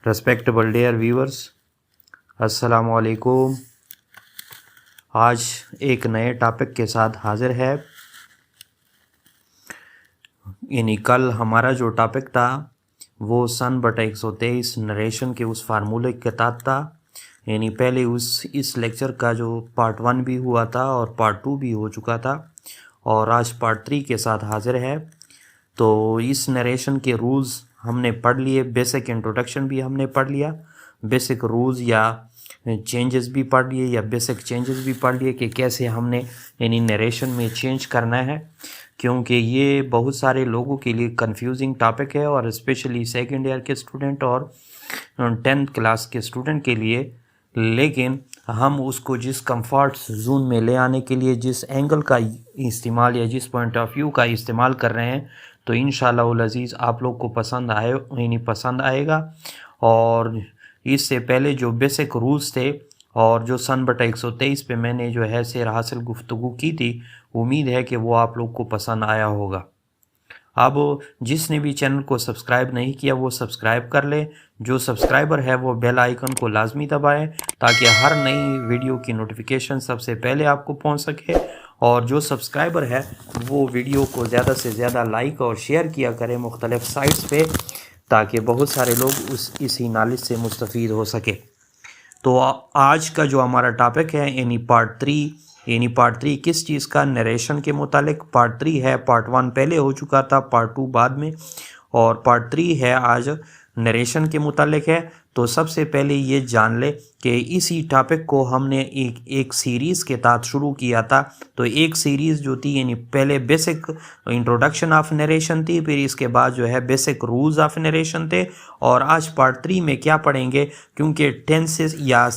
Respectable dear viewers, अस्सलाम वालेकुम। आज एक नए टॉपिक के साथ हाजिर है। यानी कल हमारा जो टॉपिक था वो सन/123 नरेशन के उस फार्मूले के तहत था। यानी पहले इस लेक्चर का जो पार्ट 1 भी हुआ था और पार्ट 2 भी हो चुका था और आज पार्ट 3 के साथ हाजिर है। तो इस नरेशन के रूल्स हमने पढ़ लिए, बेसिक इंट्रोडक्शन भी हमने पढ़ लिया, बेसिक रूल्स या चेंजेस भी पढ़ लिए या बेसिक चेंजेस भी पढ़ लिए कि कैसे हमने यानी नरेशन में चेंज करना है, क्योंकि ये बहुत सारे लोगों के लिए कंफ्यूजिंग टॉपिक है और स्पेशली सेकेंड ईयर के स्टूडेंट और 10th क्लास के स्टूडेंट के लिए। लेकिन हम उसको जिस कंफर्ट जोन में ले आने के लिए जिस एंगल का इस्तेमाल या जिस पॉइंट ऑफ व्यू का इस्तेमाल कर रहे हैं तो इंशाअल्लाह अज़ीज़ आप लोग को पसंद आएगा। और इससे पहले जो बेसिक रूल्स थे और जो सन/123 पे मैंने जो है शेर हासिल गुफ्तगू की थी, उम्मीद है कि वो आप लोग को पसंद आया होगा। अब जिसने भी चैनल को सब्सक्राइब नहीं किया वो सब्सक्राइब कर ले। जो सब्सक्राइबर है वो बेल आइकन को लाजमी दबाएं ताकि हर नई वीडियो की नोटिफिकेशन सबसे पहले आपको पहुंच सके। और जो सब्सक्राइबर है वो वीडियो को ज़्यादा से ज़्यादा लाइक और शेयर किया करें मुख्तलिफ साइट्स पे, ताकि बहुत सारे लोग इसी नॉलेज से मुस्तफ़ीद हो सके। तो आज का जो हमारा टॉपिक है यानी पार्ट 3 किस चीज़ का, नरेशन के मुतालिक पार्ट 3 है। पार्ट 1 पहले हो चुका था, पार्ट 2 बाद में, और पार्ट 3 है आज नरेशन के मुतालिक है। तो सबसे पहले ये जान ले कि इसी टॉपिक को हमने एक सीरीज़ के तहत शुरू किया था। तो एक सीरीज़ जो थी यानी पहले बेसिक इंट्रोडक्शन ऑफ नरेशन थी, फिर इसके बाद जो है बेसिक रूल्स ऑफ नरेशन थे। और आज पार्ट 3 में क्या पढ़ेंगे, क्योंकि टेंसेस या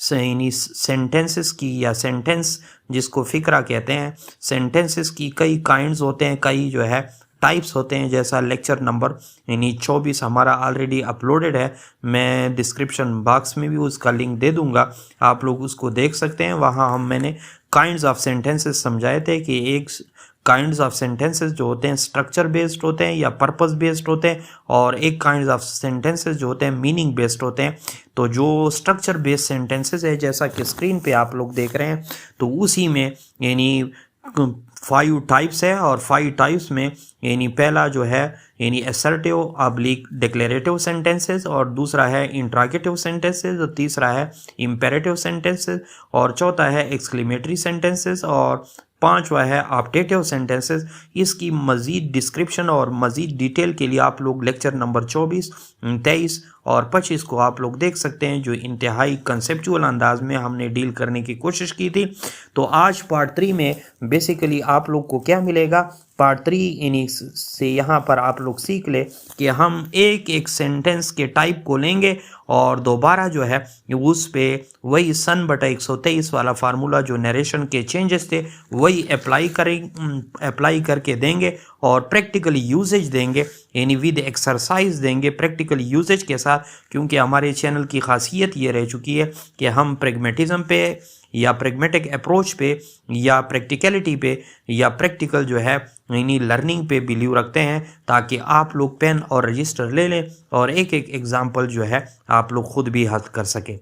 सेंटेंसेस की या सेंटेंस जिसको फ़िक्रा कहते हैं, सेंटेंसेस की कई काइंड्स होते हैं, कई जो है टाइप्स होते हैं। जैसा लेक्चर नंबर यानी 24 हमारा ऑलरेडी अपलोडेड है, मैं डिस्क्रिप्शन बॉक्स में भी उसका लिंक दे दूंगा, आप लोग उसको देख सकते हैं। वहाँ मैंने काइंड्स ऑफ सेंटेंसेस समझाए थे कि एक काइंड्स ऑफ सेंटेंसेस जो होते हैं स्ट्रक्चर बेस्ड होते हैं या पर्पस बेस्ड होते हैं, और एक काइंड्स ऑफ सेंटेंसेस जो होते हैं मीनिंग बेस्ड होते हैं। तो जो स्ट्रक्चर बेस्ड सेंटेंसेस है जैसा कि स्क्रीन पे आप लोग देख रहे हैं, तो उसी में यानी 5 टाइप्स है। और 5 टाइप्स में यानी पहला जो है यानी असर्टिव/ डिक्लेरेटिव सेंटेंसेस, और दूसरा है इंट्रोगेटिव सेंटेंसेस, और तीसरा है इंपेरेटिव सेंटेंसेस, और चौथा है एक्सक्लेमेटरी सेंटेंसेस, और पांचवा है ऑप्टेटिव सेंटेंसेस। इसकी मज़ीद डिस्क्रिप्शन और मज़ीद डिटेल के लिए आप लोग लेक्चर नंबर 24, 23 और 25 को आप लोग देख सकते हैं, जो इंतहाई कंसेप्चुअल अंदाज में हमने डील करने की कोशिश की थी। तो आज पार्ट 3 में बेसिकली आप लोग को क्या मिलेगा, पार्ट 3 यानी से यहाँ पर आप लोग सीख ले कि हम एक सेंटेंस के टाइप को लेंगे और दोबारा जो है उस पे वही सन/123 वाला फार्मूला जो नरेशन के चेंजेस थे वही अप्लाई करके देंगे और प्रैक्टिकल यूजेज देंगे, यानी विद एक्सरसाइज देंगे प्रैक्टिकल यूजेज के साथ। क्योंकि हमारे चैनल की खासियत ये रह चुकी है कि हम प्रेगमेटिज्म पे या प्रेगमेटिक अप्रोच पे या प्रैक्टिकलिटी पे या प्रैक्टिकल जो है यानी लर्निंग पे बिलीव रखते हैं, ताकि आप लोग पेन और रजिस्टर ले लें और एक एग्जाम्पल जो है आप लोग खुद भी हल कर सकें।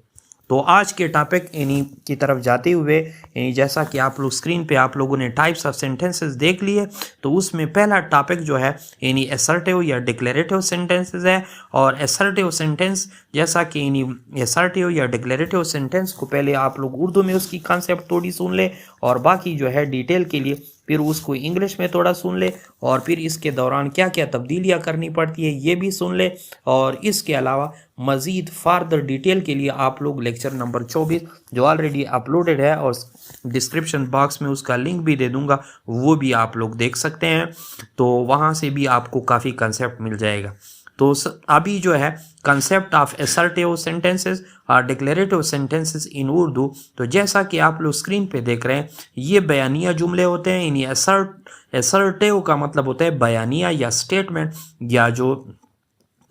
तो आज के टॉपिक यानी की तरफ जाते हुए, यानी जैसा कि आप लोग स्क्रीन पे आप लोगों ने टाइप्स ऑफ सेंटेंसेस देख लिए, तो उसमें पहला टॉपिक जो है यानी असर्टिव या डिक्लेरेटिव सेंटेंसेस है। और असर्टिव सेंटेंस जैसा कि यानी असर्टिव या डिक्लेरेटिव सेंटेंस को पहले आप लोग उर्दू में उसकी कॉन्सेप्ट थोड़ी सुन ले, और बाकी जो है डिटेल के लिए फिर उसको इंग्लिश में थोड़ा सुन ले, और फिर इसके दौरान क्या क्या तब्दीलियां करनी पड़ती है ये भी सुन ले। और इसके अलावा मज़ीद फार्दर डिटेल के लिए आप लोग लेक्चर नंबर 24 जो ऑलरेडी अपलोडेड है और डिस्क्रिप्शन बॉक्स में उसका लिंक भी दे दूंगा, वो भी आप लोग देख सकते हैं। तो वहाँ से भी आपको काफ़ी कंसेप्ट मिल जाएगा। तो अभी जो है कंसेप्ट ऑफ असर्टिव सेंटेंसेस और डिक्लेरेटिव सेंटेंसेस इन उर्दू, तो जैसा कि आप लोग स्क्रीन पे देख रहे हैं ये बयानिया जुमले होते हैं। यानी असर्टिव का मतलब होता है बयानिया या स्टेटमेंट, या जो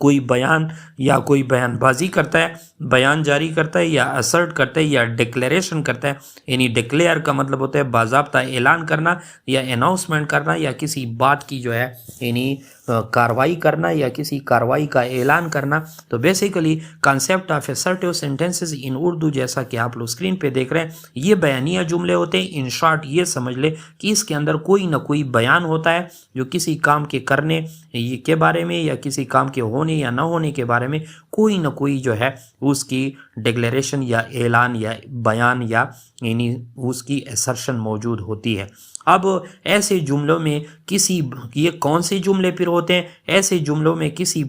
कोई बयान या कोई बयानबाजी करता है, बयान जारी करता है या असर्ट करता है या डिक्लेरेशन करता है। यानी डिक्लेयर का मतलब होता है बाज़ाब्ता ऐलान करना या अनाउंसमेंट करना या किसी बात की जो है यानी कार्रवाई करना या किसी कार्रवाई का ऐलान करना। तो basically concept of assertive sentences इन उर्दू, जैसा कि आप लोग स्क्रीन पे देख रहे हैं, ये बयानिया जुमले होते हैं। इन शॉर्ट ये समझ ले कि इसके अंदर कोई ना कोई बयान होता है जो किसी काम के करने के बारे में या किसी काम के होने या ना होने के बारे में कोई ना कोई जो है उसकी डिक्लेरेशन या ऐलान या बयान या यानी उसकी असर्शन मौजूद होती है। अब ऐसे जुमलों में ये कौन से जुमले फिर होते हैं? ऐसे जुमलों में किसी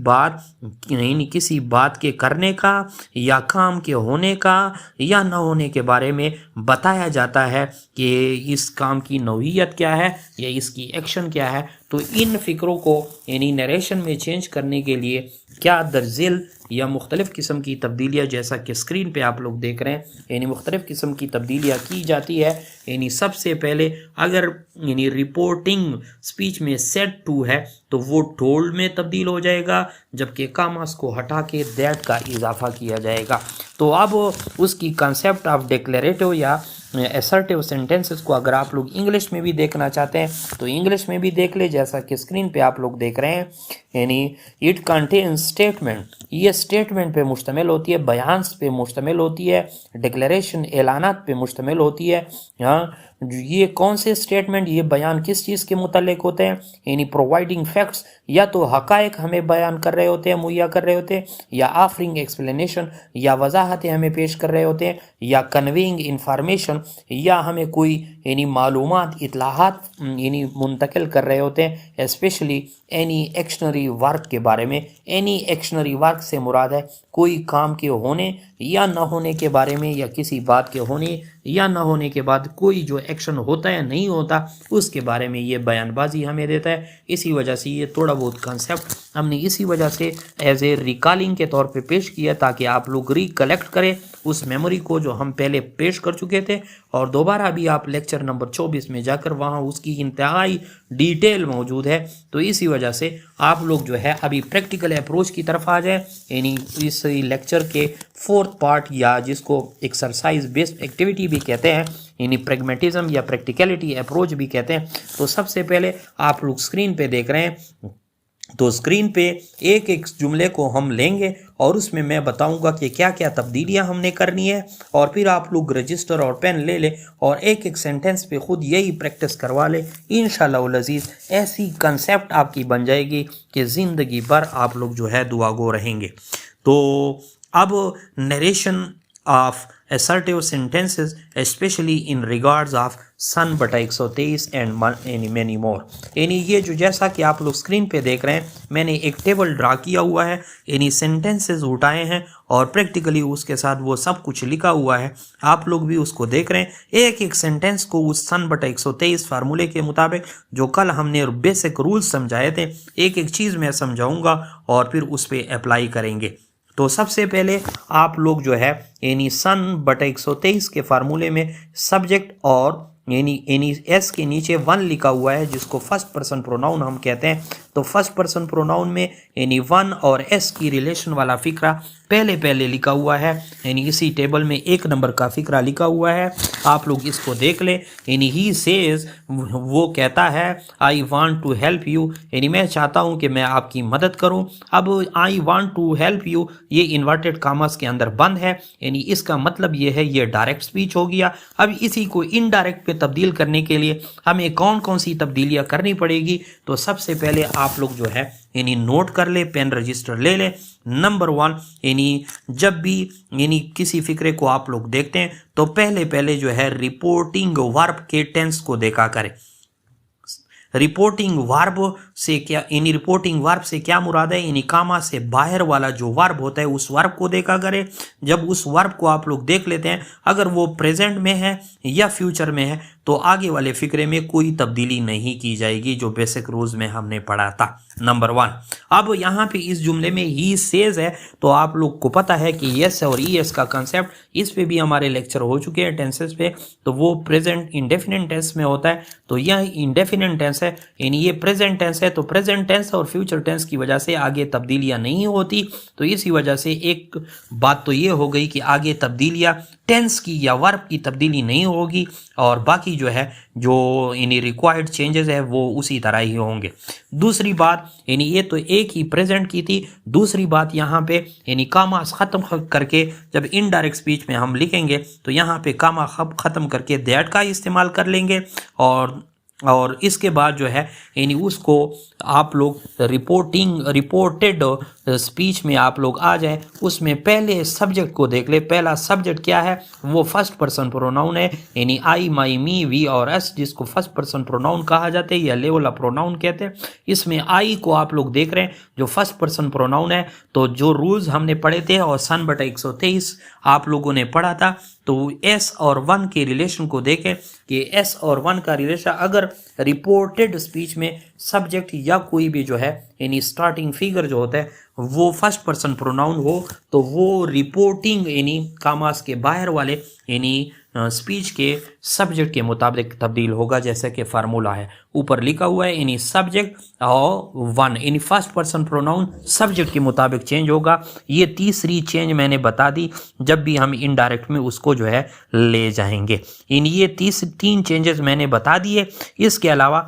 बात के करने का या काम के होने का या न होने के बारे में बताया जाता है कि इस काम की नौइयत क्या है या इसकी एक्शन क्या है। तो इन फ़िक्रों को यानी नरेशन में चेंज करने के लिए क्या दरजिल या मुख्तलिफ़ किस्म की तब्दीलियाँ, जैसा कि स्क्रीन पे आप लोग देख रहे हैं, यानी मुख्तलिफ़ किस्म की तब्दीलियाँ की जाती है। यानी सबसे पहले अगर यानी रिपोर्टिंग स्पीच में सेड टू है तो वो टोल्ड में तब्दील हो जाएगा, जबकि कामास को हटा के दैट का इजाफा किया जाएगा। तो अब उसकी कंसेप्ट ऑफ डिक्लेरेटिव या असर्टिव सेंटेंसेस को अगर आप लोग इंग्लिश में भी देखना चाहते हैं तो इंग्लिश में भी देख ले, जैसा कि स्क्रीन पे आप लोग देख रहे हैं। यानी इट कंटेन्स स्टेटमेंट, ये स्टेटमेंट पे मुश्तमिल होती है, बयान्स पे मुश्तमिल होती है, डिक्लेरेशन ऐलानात पे मुश्तमिल होती है। हाँ, ये कौन से स्टेटमेंट, ये बयान किस चीज़ के मुतालिक होते हैं? यानी प्रोवाइडिंग फैक्ट्स, या तो हकायक हमें बयान कर रहे होते हैं, मुहैया कर रहे होते हैं, या आफरिंग एक्सप्लेनेशन या वजाहतें हमें पेश कर रहे होते हैं, या कन्वेइंग इंफॉर्मेशन या हमें कोई यानी मालूमात इतलाहात यानी मुंतकिल कर रहे होते हैं। स्पेशली एनी एक्शनरी वर्क के बारे में। एनी एक्शनरी वर्क से मुराद है कोई काम के होने या न होने के बारे में, या किसी बात के होने या न होने के बाद कोई जो एक्शन होता है नहीं होता उसके बारे में ये बयानबाजी हमें देता है। इसी वजह से ये थोड़ा बहुत कंसेप्ट हमने इसी वजह से एज ए रिकॉलिंग के तौर पे पेश किया, ताकि आप लोग रिकलेक्ट करें उस मेमोरी को जो हम पहले पेश कर चुके थे, और दोबारा भी आप लेक्चर नंबर 24 में जाकर वहाँ उसकी इंतहाई डिटेल मौजूद है। तो इसी वजह से आप लोग जो है अभी प्रैक्टिकल अप्रोच की तरफ आ जाए, यानी इस लेक्चर के 4th पार्ट या जिसको एक्सरसाइज बेस्ड एक्टिविटी भी कहते हैं, यानी प्रैग्मेटिज्म या प्रैक्टिकलिटी अप्रोच भी कहते हैं। तो सबसे पहले आप लोग स्क्रीन पे देख रहे हैं, तो स्क्रीन पे एक एक जुमले को हम लेंगे और उसमें मैं बताऊंगा कि क्या क्या तब्दीलियां हमने करनी है, और फिर आप लोग रजिस्टर और पेन ले लें और एक एक सेंटेंस पे खुद यही प्रैक्टिस करवा लें। इंशाअल्लाह अज़ीज़ ऐसी कंसेप्ट आपकी बन जाएगी कि ज़िंदगी भर आप लोग जो है दुआगो रहेंगे। तो अब narration of assertive sentences especially in regards of सन बटा 123 एंड मैनी मोर। यानी ये जो जैसा कि आप लोग स्क्रीन पे देख रहे हैं, मैंने एक टेबल ड्रा किया हुआ है, यानी सेंटेंसेस उठाए हैं और प्रैक्टिकली उसके साथ वो सब कुछ लिखा हुआ है। आप लोग भी उसको देख रहे हैं, एक एक सेंटेंस को उस सन बटा 123 फार्मूले के मुताबिक जो कल हमने बेसिक रूल्स समझाए थे, एक एक चीज़ मैं समझाऊंगा और फिर उस पर अप्लाई करेंगे। तो सबसे पहले आप लोग जो है यानी सन बटा 123 के फार्मूले में सब्जेक्ट और यानी एस के नीचे वन लिखा हुआ है, जिसको फर्स्ट पर्सन प्रोनाउन हम कहते हैं। तो फर्स्ट पर्सन प्रोनाउन में यानी वन और एस की रिलेशन वाला फिक्रा पहले लिखा हुआ है, यानी इसी टेबल में 1 नंबर का फिक्रा लिखा हुआ है। आप लोग इसको देख ले, यानी ही सेज, वो कहता है I want to help you, यानी मैं चाहता हूँ कि मैं आपकी मदद करूँ। अब I want to help you ये इन्वर्टेड कामर्स के अंदर बंद है, यानी इसका मतलब ये है ये डायरेक्ट स्पीच हो गया। अब इसी को इनडायरेक्ट पे तब्दील करने के लिए हमें कौन कौन सी तब्दीलियाँ करनी पड़ेगी। तो सबसे पहले आप लोग जो है यानी नोट कर ले, पेन रजिस्टर ले ले। नंबर 1, यानी जब भी यानी किसी फिक्रे को आप लोग देखते हैं तो पहले जो है रिपोर्टिंग वर्ब के टेंस को देखा करें। रिपोर्टिंग वर्ब से क्या, यानी रिपोर्टिंग वर्ब से क्या मुराद है, यानी कामा से बाहर वाला जो वर्ब होता है उस वर्ब को देखा करें। जब उस वर्ब को आप लोग देख लेते हैं, अगर वो प्रेजेंट में है या फ्यूचर में है तो आगे वाले फिक्रे में कोई तब्दीली नहीं की जाएगी, जो बेसिक रूल्स में हमने पढ़ा था। नंबर 1, अब यहाँ पे इस जुमले में ही सेज है, तो आप लोग को पता है कि यस और ईएस का कंसेप्ट, इस पे भी हमारे लेक्चर हो चुके हैं टेंसेस पे। तो वो प्रेजेंट इंडेफिनिट टेंस में होता है, तो यह इंडेफिनिट टेंस है, यानी ये प्रेजेंट टेंस है। तो प्रेजेंट टेंस और फ्यूचर टेंस की वजह से आगे तब्दीलियां नहीं होती। तो इसी वजह से एक बात तो ये हो गई कि आगे तब्दीलियां टेंस की या वर्ब की तब्दीली नहीं होगी और बाकी जो है जो यानी रिक्वायर्ड चेंजेस है वो उसी तरह ही होंगे। दूसरी बात यानी ये तो एक ही प्रेजेंट की थी, दूसरी बात यहाँ पे यानी कामा ख़त्म करके जब इनडायरेक्ट स्पीच में हम लिखेंगे तो यहाँ पे कामा ख़त्म करके दैट का इस्तेमाल कर लेंगे और इसके बाद जो है यानी उसको आप लोग रिपोर्टेड स्पीच में आप लोग आ जाए, उसमें पहले सब्जेक्ट को देख ले। पहला सब्जेक्ट क्या है, वो फर्स्ट पर्सन प्रोनाउन है, यानी आई, माई, मी, वी और एस, जिसको फर्स्ट पर्सन प्रोनाउन कहा जाता है या लेवला प्रोनाउन कहते हैं। इसमें आई को आप लोग देख रहे हैं जो फर्स्ट पर्सन प्रोनाउन है। तो जो रूल्स हमने पढ़े थे और सन बटा 123 आप लोगों ने पढ़ा था, तो एस और वन के रिलेशन को देखें कि एस और वन का रिलेशन अगर रिपोर्टेड स्पीच में सब्जेक्ट या कोई भी जो है यानी स्टार्टिंग फिगर जो होता है वो फर्स्ट पर्सन प्रोनाउन हो तो वो रिपोर्टिंग यानी कामास के बाहर वाले यानी स्पीच के सब्जेक्ट के मुताबिक तब्दील होगा, जैसे कि फार्मूला है ऊपर लिखा हुआ है। यानी सब्जेक्ट और वन यानी फर्स्ट पर्सन प्रोनाउन सब्जेक्ट के मुताबिक चेंज होगा। ये तीसरी चेंज मैंने बता दी, जब भी हम इनडायरेक्ट में उसको जो है ले जाएंगे। इन ये तीन चेंजेस मैंने बता दिए। इसके अलावा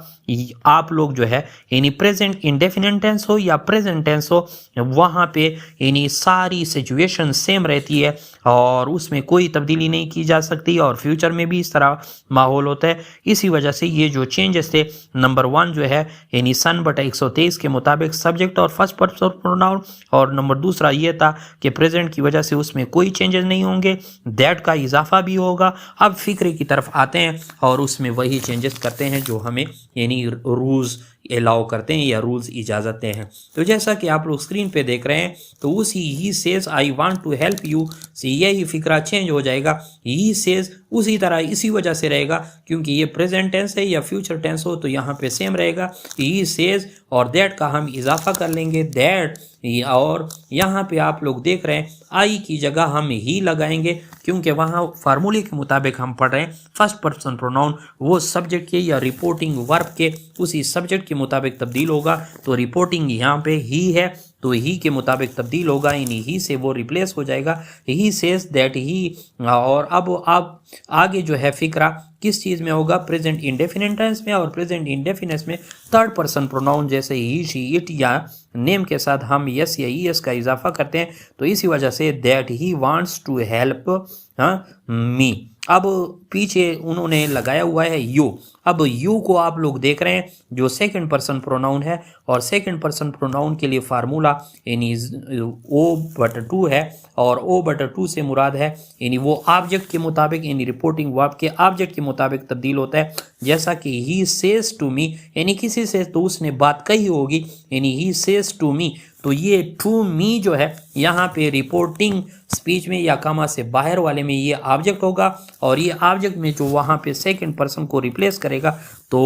आप लोग जो है यानी प्रेजेंट इंडेफिनिट टेंस हो या प्रेजेंट टेंस हो, वहाँ पे यानी सारी सिचुएशन सेम रहती है और उसमें कोई तब्दीली नहीं की जा सकती और फ्यूचर में भी इस तरह माहौल होता है। इसी वजह से ये जो चेंजेस थे, नंबर 1 जो है यानी सन बटा 123 के मुताबिक सब्जेक्ट और फर्स्ट पर्सन प्रोनाउन, और नंबर दूसरा ये था कि प्रेजेंट की वजह से उसमें कोई चेंजेस नहीं होंगे, दैट का इजाफा भी होगा। अब फिक्रे की तरफ आते हैं और उसमें वही चेंजेस करते हैं जो हमें यानी रूल्स अलाउ करते हैं या रूल्स इजाज़त हैं। तो जैसा कि आप लोग स्क्रीन पे देख रहे हैं, तो उसी ही says I want to help you से यही फिक्रा चेंज हो जाएगा। ही सेज उसी तरह इसी वजह से रहेगा क्योंकि ये प्रेजेंट टेंस है या फ्यूचर टेंस हो तो यहाँ पे सेम रहेगा। ही सेज और दैट का हम इजाफा कर लेंगे दैट, और यहाँ पे आप लोग देख रहे हैं आई की जगह हम ही लगाएंगे क्योंकि वहाँ फार्मूले के मुताबिक हम पढ़ रहे हैं फर्स्ट पर्सन प्रोनाउन वो सब्जेक्ट के या रिपोर्टिंग वर्ब के उसी सब्जेक्ट के मुताबिक तब्दील होगा। तो रिपोर्टिंग यहाँ पे ही है तो ही के मुताबिक तब्दील होगा, यानी ही से वो रिप्लेस हो जाएगा। ही सेज दैट ही, और अब आगे जो है फिक्रा किस चीज़ में होगा, प्रेजेंट इंडेफिनिट टेंस में, और प्रेजेंट इंडेफिनिट में थर्ड पर्सन प्रोनाउन जैसे ही, शी, इट या नेम के साथ हम यस या ईएस का इजाफा करते हैं। तो इसी वजह से that he wants to help me. अब पीछे उन्होंने लगाया हुआ है यू। अब यू को आप लोग देख रहे हैं जो सेकंड पर्सन प्रोनाउन है और सेकंड पर्सन प्रोनाउन के लिए फार्मूला यानी O/2 है और O/2 से मुराद है यानी वो ऑब्जेक्ट के मुताबिक यानी रिपोर्टिंग वर्ब के ऑब्जेक्ट के मुताबिक तब्दील होता है। जैसा कि ही सेज टू मी यानी किसी से तो उसने बात कही होगी यानी ही सेज टू मी, तो ये टू मी जो है यहाँ पे रिपोर्टिंग स्पीच में या कामा से बाहर वाले में ये ऑब्जेक्ट होगा और ये ऑब्जेक्ट में जो वहाँ पे सेकंड पर्सन को रिप्लेस करेगा तो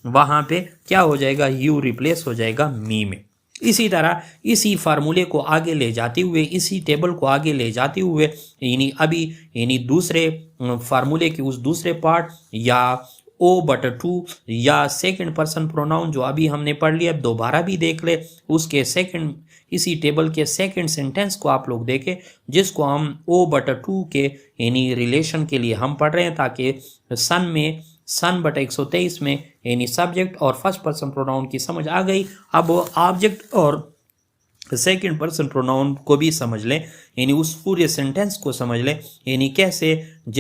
वहाँ पे क्या हो जाएगा, यू रिप्लेस हो जाएगा मी में। इसी तरह इसी फार्मूले को आगे ले जाते हुए इसी टेबल को आगे ले जाते हुए यानी दूसरे फार्मूले के उस दूसरे पार्ट या O/2 या सेकंड पर्सन प्रोनाउन जो अभी हमने पढ़ लिया दोबारा भी देख ले, उसके सेकंड इसी टेबल के सेकंड सेंटेंस को आप लोग देखें जिसको हम O/2 के यानी रिलेशन के लिए हम पढ़ रहे हैं ताकि सन बटा 123 में यानी सब्जेक्ट और फर्स्ट पर्सन प्रोनाउन की समझ आ गई। अब ऑब्जेक्ट और सेकंड पर्सन प्रोनाउन को भी समझ लें यानी उस पूरे सेंटेंस को समझ लें यानी कैसे,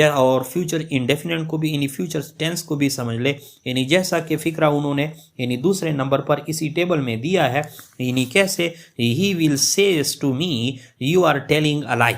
और फ्यूचर इंडेफिनिट को भी यानी फ्यूचर टेंस को भी समझ लें यानी जैसा कि फिक्रा उन्होंने यानी दूसरे नंबर पर इसी टेबल में दिया है यानी कैसे, he will says to me you are telling a lie.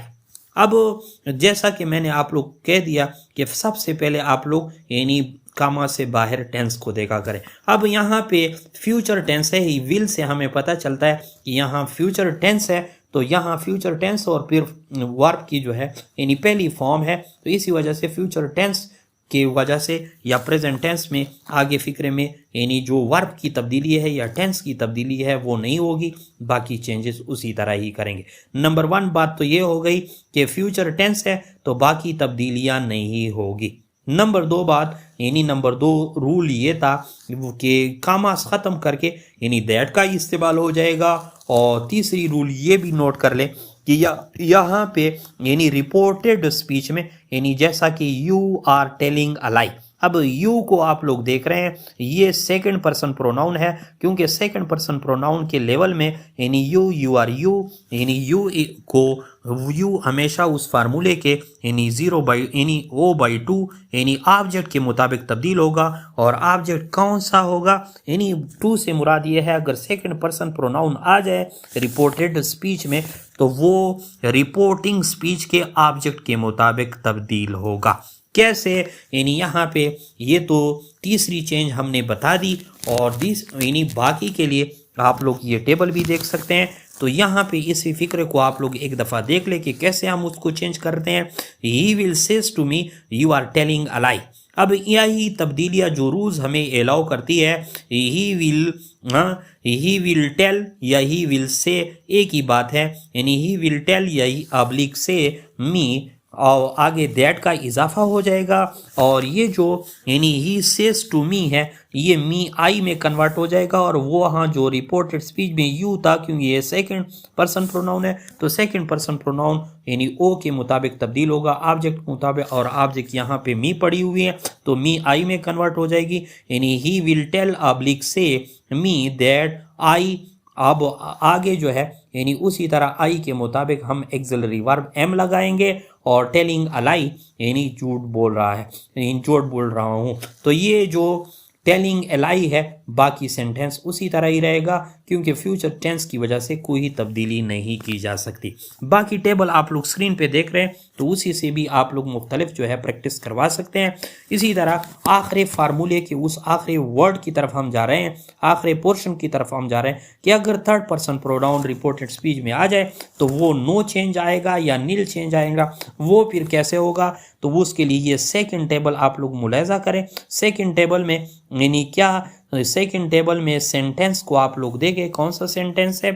अब जैसा कि मैंने आप लोग कह दिया कि सबसे पहले आप लोग यानी कामा से बाहर टेंस को देखा करें। अब यहाँ पे फ्यूचर टेंस है, ही विल से हमें पता चलता है कि यहाँ फ्यूचर टेंस है, तो यहाँ फ्यूचर टेंस और फिर वर्ब की जो है यानी पहली फॉर्म है, तो इसी वजह से फ्यूचर टेंस की वजह से या प्रेजेंट टेंस में आगे फिक्रे में यानी जो वर्ब की तब्दीली है या टेंस की तब्दीली है वो नहीं होगी, बाकी चेंजेस उसी तरह ही करेंगे। नंबर 1 बात तो ये हो गई कि फ्यूचर टेंस है तो बाकी तब्दीलियाँ नहीं होगी। नंबर 2 बात यानी नंबर 2 रूल ये था कि कामास ख़त्म करके यानी दैट का इस्तेमाल हो जाएगा। और तीसरी रूल ये भी नोट कर ले कि यहाँ पे यानी रिपोर्टेड स्पीच में यानी जैसा कि you are telling a lie. अब यू को आप लोग देख रहे हैं, ये सेकंड पर्सन प्रोनाउन है, क्योंकि सेकंड पर्सन प्रोनाउन के लेवल में यानी यू आर यू, यानी यू हमेशा उस फार्मूले के यानी O/2 यानी ऑब्जेक्ट के मुताबिक तब्दील होगा। और ऑब्जेक्ट कौन सा होगा, यानी 2 से मुराद ये है अगर सेकंड पर्सन प्रोनाउन आ जाए रिपोर्टेड स्पीच में तो वो रिपोर्टिंग स्पीच के ऑब्जेक्ट के मुताबिक तब्दील होगा। कैसे, यानी यहाँ पे ये तो तीसरी चेंज हमने बता दी। और यानी बाकी के लिए आप लोग ये टेबल भी देख सकते हैं। तो यहाँ पे इसी फिक्र को आप लोग एक दफ़ा देख ले कि कैसे हम उसको चेंज करते हैं। He will says to me you are telling a lie. अब यही तब्दीलियाँ जो रूल्स हमें अलाउ करती है, ही विल टेल या ही विल से एक ही बात है, यानी ही विल टेल या ऑब्लिक से मी और आगे दैट का इजाफा हो जाएगा। और ये जो यानी ही सेज टू मी है ये मी आई में कन्वर्ट हो जाएगा। और वो हाँ जो रिपोर्टेड स्पीच में यू था, क्योंकि ये सेकंड पर्सन प्रोनाउन है तो सेकंड पर्सन प्रोनाउन यानी ओ के मुताबिक तब्दील होगा ऑब्जेक्ट के मुताबिक। और ऑब्जेक्ट यहाँ पे मी पड़ी हुई है तो मी आई में कन्वर्ट हो जाएगी, यानी ही विल टेल ऑब्लिक से मी दैट आई। अब आगे जो है यानी उसी तरह आई के मुताबिक हम एक्सिलरी वर्ब एम लगाएंगे और टेलिंग अ लाई यानी झूठ बोल रहा है, यानी झूठ बोल रहा हूँ। तो ये जो टेलिंग अ लाई है बाकी सेंटेंस उसी तरह ही रहेगा, क्योंकि फ्यूचर टेंस की वजह से कोई तब्दीली नहीं की जा सकती। बाकी टेबल आप लोग स्क्रीन पे देख रहे हैं तो उसी से भी आप लोग मुख्तलिफ जो है प्रैक्टिस करवा सकते हैं। इसी तरह आखिरी फार्मूले के उस आखिरी वर्ड की तरफ हम जा रहे हैं, आखिरी पोर्शन की तरफ हम जा रहे हैं कि अगर third person pronoun reported speech में आ जाए तो वो नो चेंज आएगा या नील चेंज आएगा। वो फिर कैसे होगा, तो वो उसके लिए ये सेकंड टेबल आप लोग मुलाहिजा करें। सेकंड टेबल में यानी क्या, सेकंड टेबल में सेंटेंस को आप लोग देखें कौन सा सेंटेंस है,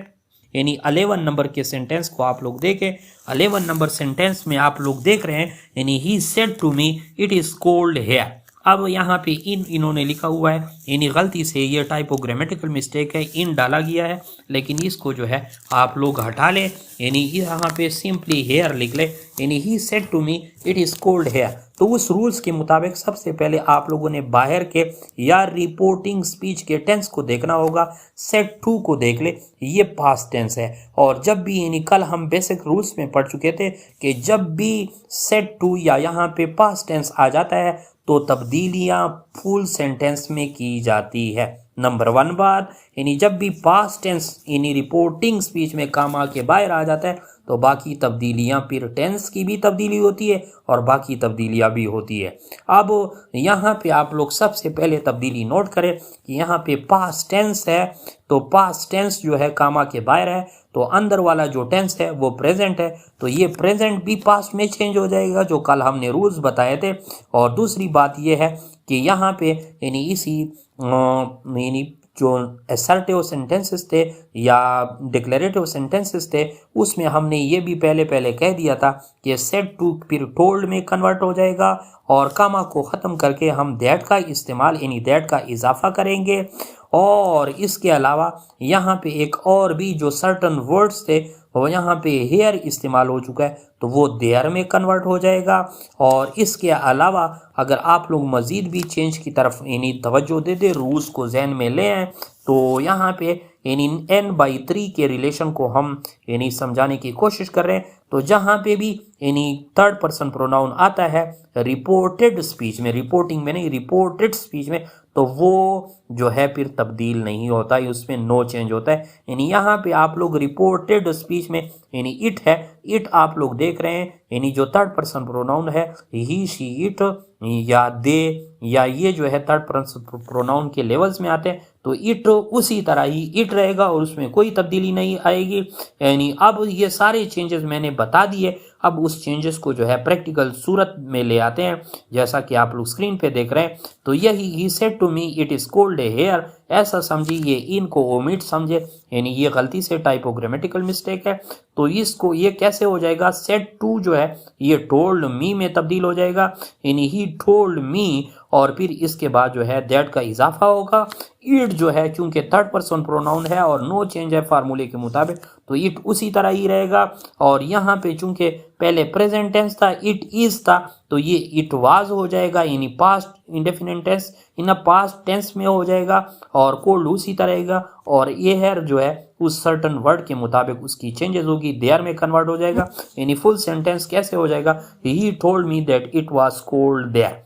यानी 11 नंबर के सेंटेंस को आप लोग देखें। 11 नंबर सेंटेंस में आप लोग देख रहे हैं यानी he said to me it is cold here. अब यहाँ पे इन्होंने लिखा हुआ है, यानी गलती से ये टाइपोग्रामेटिकल मिस्टेक है, इन डाला गया है, लेकिन इसको जो है आप लोग हटा लें, यानी यहाँ पे सिंपली हेयर लिख ले, यानी he said to me it is cold here. तो उस रूल्स के मुताबिक सबसे पहले आप लोगों ने बाहर के या रिपोर्टिंग स्पीच के टेंस को देखना होगा। सेड टू को देख ले, ये पास्ट टेंस है। और जब भी यानी कल हम बेसिक रूल्स में पढ़ चुके थे कि जब भी सेड टू या यहाँ पे पास्ट टेंस आ जाता है तो तब्दीलियां फुल सेंटेंस में की जाती है। नंबर 1 बात, यानी जब भी पास्ट टेंस यानी रिपोर्टिंग स्पीच में कामा के बाहर आ जाता है तो बाकी तब्दीलियां फिर टेंस की भी तब्दीली होती है और बाकी तब्दीलियां भी होती है। अब यहाँ पे आप लोग सबसे पहले तब्दीली नोट करें कि यहाँ पे पास्ट टेंस है तो पास्ट टेंस जो है कामा के बाहर है तो अंदर वाला जो टेंस है वो प्रेजेंट है, तो ये प्रेजेंट भी पास्ट में चेंज हो जाएगा जो कल हमने रूल्स बताए थे। और दूसरी बात ये है कि यहाँ पे यानी इसी यानी जो असर्टिव सेंटेंसेस थे या डिक्लेरेटिव सेंटेंसेस थे उसमें हमने ये भी पहले कह दिया था कि सेड टू फिर टोल्ड में कन्वर्ट हो जाएगा और कामा को ख़त्म करके हम दैट का इस्तेमाल यानी दैट का इजाफा करेंगे। और इसके अलावा यहाँ पे एक और भी जो सर्टन वर्ड्स थे वो यहाँ पे हेयर इस्तेमाल हो चुका है तो वो देयर में कन्वर्ट हो जाएगा। और इसके अलावा अगर आप लोग मज़ीद भी चेंज की तरफ यानी तवज्जो दे दे रूल्स को जहन में ले आए तो यहाँ पे यानी n/3 के रिलेशन को हम यानी समझाने की कोशिश कर रहे हैं। तो जहाँ पे भी यानी थर्ड पर्सन प्रोनाउन आता है रिपोर्टेड स्पीच में, रिपोर्टिंग में नहीं रिपोर्टेड स्पीच में, तो वो जो है फिर तब्दील नहीं होता है, उसमें नो चेंज होता है। यानी यहाँ पे आप लोग रिपोर्टेड स्पीच में यानी इट है, इट आप लोग देख रहे हैं यानी जो थर्ड पर्सन प्रोनाउन है ही शी इट या दे या ये जो है थर्ड पर्सन प्रोनाउन के लेवल्स में आते हैं तो इट उसी तरह ही इट रहेगा और उसमें कोई तब्दीली नहीं आएगी। यानी अब ये सारे चेंजेस मैंने बता दिए, अब उस चेंजेस को जो है प्रैक्टिकल सूरत में ले आते हैं जैसा कि आप लोग स्क्रीन पे देख रहे हैं। तो यही he said to me it is cold here ऐसा समझिए, इनको ओमिट समझे, यानी ये गलती से टाइपोग्रामेटिकल मिस्टेक है। तो इसको ये कैसे हो जाएगा, सेड टू जो है ये टोल्ड मी में तब्दील हो जाएगा, यानी ही टोल्ड मी, और फिर इसके बाद जो है दैट का इजाफा होगा। इट जो है चूंकि थर्ड पर्सन प्रोनाउन है और नो चेंज है फार्मूले के मुताबिक, तो इट उसी तरह ही रहेगा। और यहाँ पे चूंकि पहले प्रेजेंट टेंस था, इट इज था, तो ये इट वाज हो जाएगा, यानी past indefinite tense in past tense में हो जाएगा। और कोल्ड उसी तरह रहेगा, और ये है जो है उस सर्टन वर्ड के मुताबिक उसकी चेंजेस होगी, देयर में कन्वर्ट हो जाएगा। यानी फुल सेंटेंस कैसे हो जाएगा, he told me that it was cold there.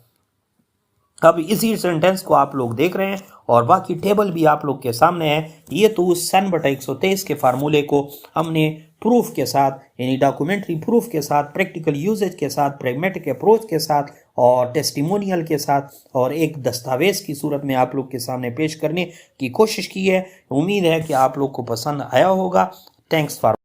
अब इसी सेंटेंस को आप लोग देख रहे हैं और बाकी टेबल भी आप लोग के सामने है। ये तो उस सन बटा 123 के फार्मूले को हमने प्रूफ के साथ, यानी डॉक्यूमेंट्री प्रूफ के साथ, प्रैक्टिकल यूजेज के साथ, प्रैग्मेटिक अप्रोच के साथ और टेस्टिमोनियल के साथ और एक दस्तावेज की सूरत में आप लोग के सामने पेश करने की कोशिश की है। उम्मीद है कि आप लोग को पसंद आया होगा। Thanks for